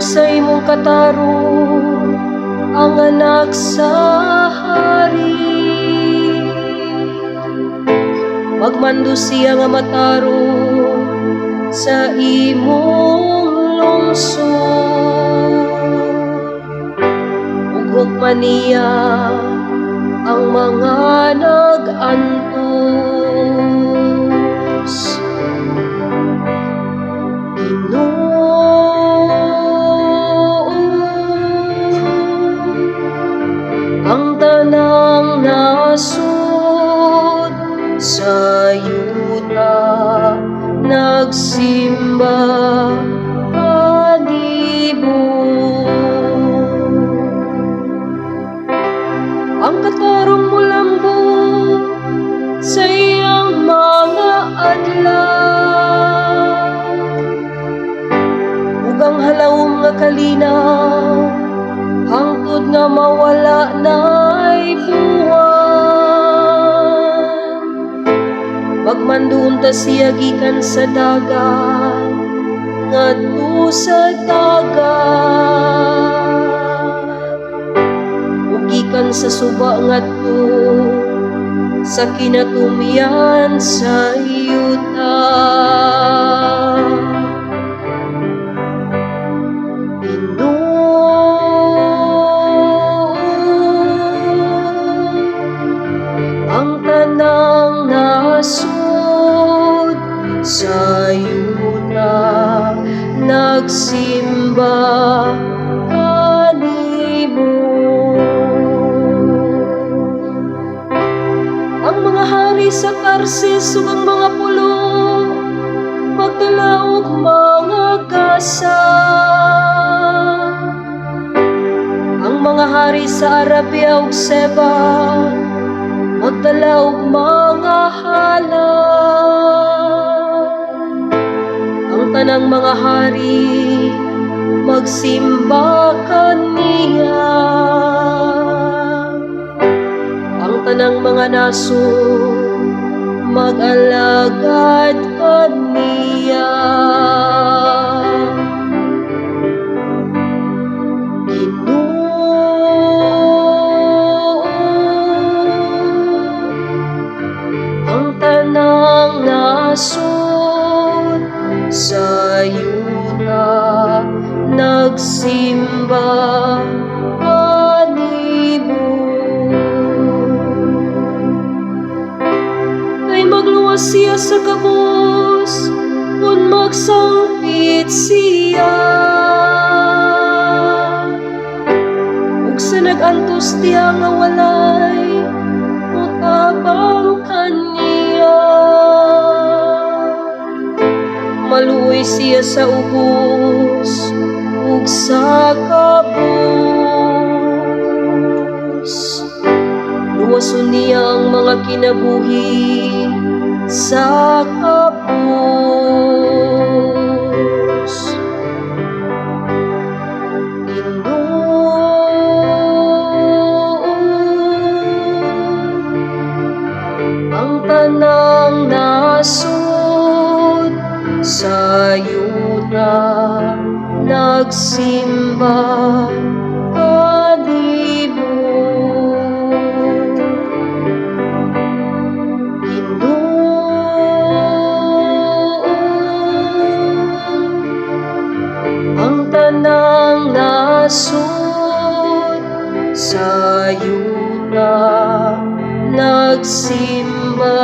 sa imong katarong ang anak sa hari. Magmando siya nga matarong sa imong lungsod. Ug maniya ang mga nag-antos. Ang tanang nasud sa yuta nagsimba kanibo. Ang katarong mulambot sa iyang mga adlaw, ug ang halawom nga kalinaw hangtod nga mawala na'y buwan. Magmandoon ta siya gikan sa dagat ngadto sa dagat, ug gikan sa suba ngadto sa kinatumyan sa yuta. Ang tanang nasud sa yuta nagsimba kanibo. Ang mga hari sa Tarsis ug ang mga pulo magdala og mga gasa. Ang mga hari sa Arabia ug Seba magdala og mga halal. Ang tanang mga hari magsimba kaniya. Ang tanang mga naso mag-alagad kaniya. Tanang nasud sa yuta nagsimba kanibo. Kay magluwas siya sa gabos kun magsangpit siya, ug sa nag-antos diha nga walay mutabang kaniya. Maluoy siya sa ubos ug sa kabus. Luwason niya ang mga kinabuhi sa kabus. Ang tanang nasud sa yuta nagsimba kanibo. Ang tanang nasud sa yuta nagsimba